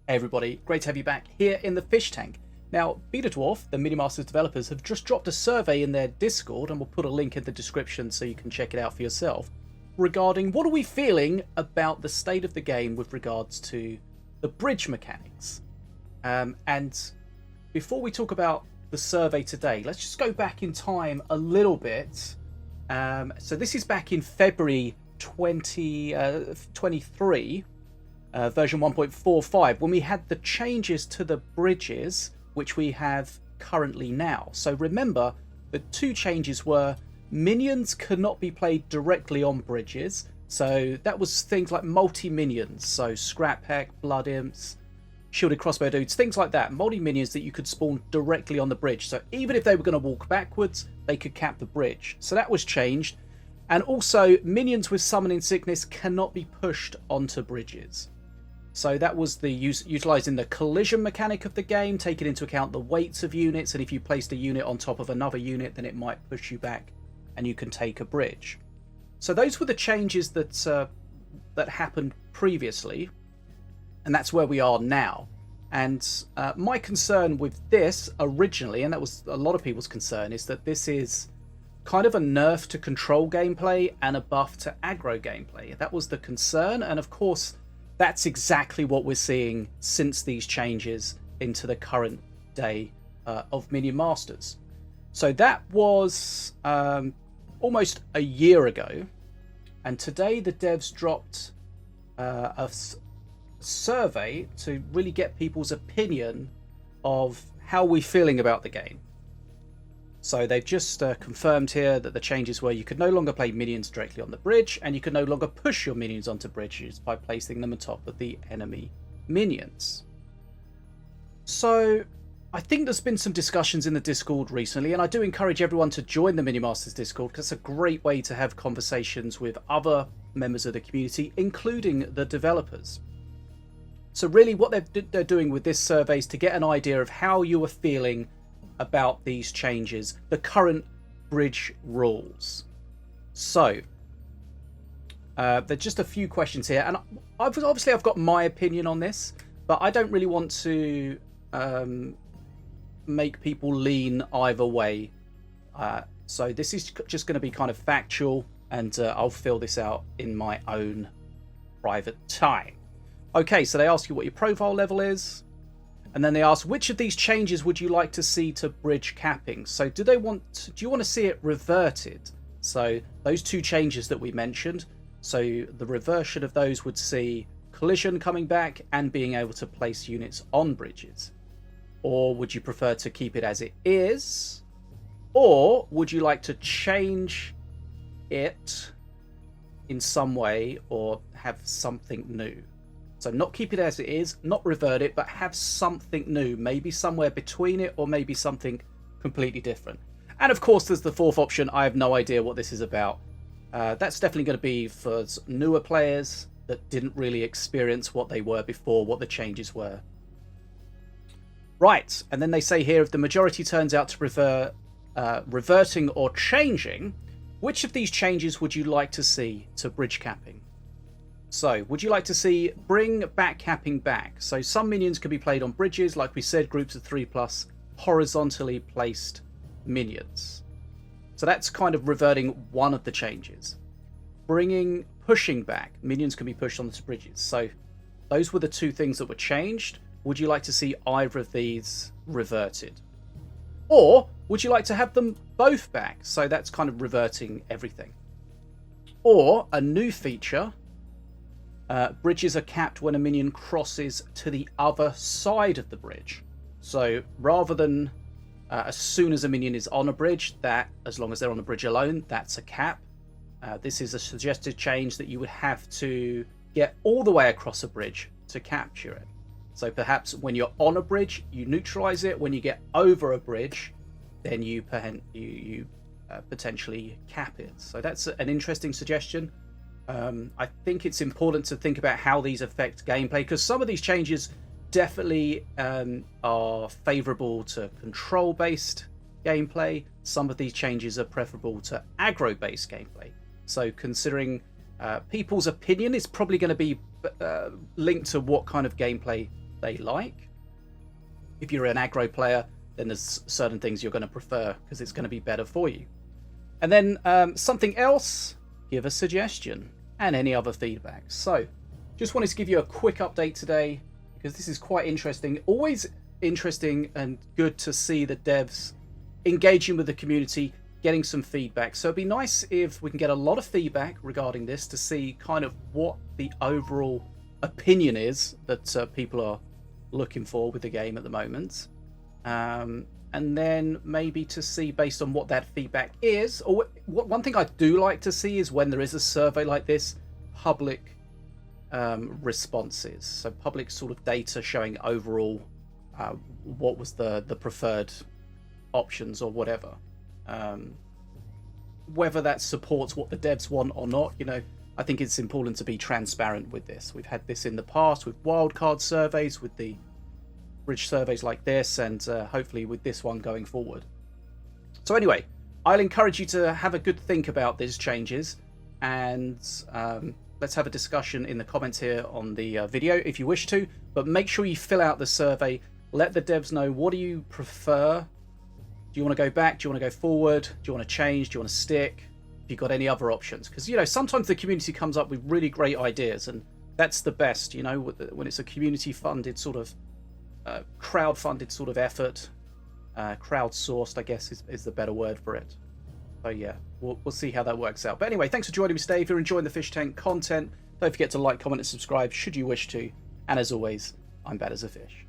Hey everybody, great to have you back here in the fish tank. Now, Beta Dwarf, the Minion Masters developers, have just dropped a survey in their Discord, and we'll put a link in the description so you can check it out for yourself, regarding what are we feeling about the state of the game with regards to the bridge mechanics. And before we talk about the survey today, let's just go back in time a little bit. So this is back in February 2023. Version 1.45, when we had the changes to the bridges, which we have currently now. So remember, the two changes were minions cannot be played directly on bridges. So that was things like multi-minions, so Scrap Heck, Blood Imps, Shielded Crossbow Dudes, things like that. Multi-minions that you could spawn directly on the bridge. So even if they were going to walk backwards, they could cap the bridge. So that was changed. And also, minions with Summoning Sickness cannot be pushed onto bridges. So that was the utilising the collision mechanic of the game, taking into account the weights of units, and if you placed a unit on top of another unit, then it might push you back and you can take a bridge. So those were the changes that happened previously, and that's where we are now. And my concern with this originally, and that was a lot of people's concern, is that this is kind of a nerf to control gameplay and a buff to aggro gameplay. That was the concern, and of course that's exactly what we're seeing since these changes into the current day of Minion Masters. So that was almost a year ago, and today the devs dropped a survey to really get people's opinion of how we're feeling about the game. So they've just confirmed here that the changes were you could no longer play minions directly on the bridge, and you could no longer push your minions onto bridges by placing them on top of the enemy minions. So I think there's been some discussions in the Discord recently, and I do encourage everyone to join the Minion Masters Discord because it's a great way to have conversations with other members of the community, including the developers. So really what they're doing with this survey is to get an idea of how you are feeling about these changes, the current bridge rules. So there's just a few questions here, and I've got my opinion on this, but I don't really want to make people lean either way. So this is just going to be kind of factual, and I'll fill this out in my own private time. Okay, so they ask you what your profile level is. And then they ask, which of these changes would you like to see to bridge capping? So do you want to see it reverted? So those two changes that we mentioned. So the reversion of those would see collision coming back and being able to place units on bridges. Or would you prefer to keep it as it is? Or would you like to change it in some way or have something new? So not keep it as it is, not revert it, but have something new. Maybe somewhere between it, or maybe something completely different. And of course, there's the fourth option. I have no idea what this is about. That's definitely going to be for newer players that didn't really experience what they were before, what the changes were. Right, and then they say here, if the majority turns out to prefer reverting or changing, which of these changes would you like to see to bridge capping? So, would you like to see bring back capping back? So some minions can be played on bridges, like we said, groups of 3+ horizontally placed minions. So that's kind of reverting one of the changes. Pushing back, minions can be pushed onto bridges. So those were the two things that were changed. Would you like to see either of these reverted? Or would you like to have them both back? So that's kind of reverting everything. Or a new feature. Bridges are capped when a minion crosses to the other side of the bridge. So rather than as soon as a minion is on a bridge, that as long as they're on the bridge alone, that's a cap. This is a suggested change that you would have to get all the way across a bridge to capture it. So perhaps when you're on a bridge, you neutralize it. When you get over a bridge, then you potentially cap it. So that's an interesting suggestion. I think it's important to think about how these affect gameplay, because some of these changes definitely are favourable to control-based gameplay. Some of these changes are preferable to aggro-based gameplay. So considering people's opinion is probably going to be linked to what kind of gameplay they like. If you're an aggro player, then there's certain things you're going to prefer because it's going to be better for you. And then something else, give a suggestion and any other feedback. So just wanted to give you a quick update today because this is quite interesting. Always interesting and good to see the devs engaging with the community, getting some feedback. So it'd be nice if we can get a lot of feedback regarding this to see kind of what the overall opinion is that people are looking for with the game at the moment. And then maybe to see based on what that feedback is, or one thing I do like to see is when there is a survey like this, public responses. So public sort of data showing overall what was the preferred options or whatever. Whether that supports what the devs want or not, you know, I think it's important to be transparent with this. We've had this in the past with wildcard surveys, with the bridge surveys like this, and hopefully with this one going forward. So anyway, I'll encourage you to have a good think about these changes, and let's have a discussion in the comments here on the video if you wish to, but make sure you fill out the survey. Let the devs know, what do you prefer? Do you want to go back? Do you want to go forward? Do you want to change? Do you want to stick? Have you got any other options? Because, you know, sometimes the community comes up with really great ideas, and that's the best, you know, when it's a community-funded sort of crowd-funded sort of effort. Crowd-sourced, I guess, is the better word for it. So, yeah, we'll see how that works out. But anyway, thanks for joining me today. If you're enjoying the Fish Tank content, don't forget to like, comment, and subscribe should you wish to. And as always, I'm bad as a fish.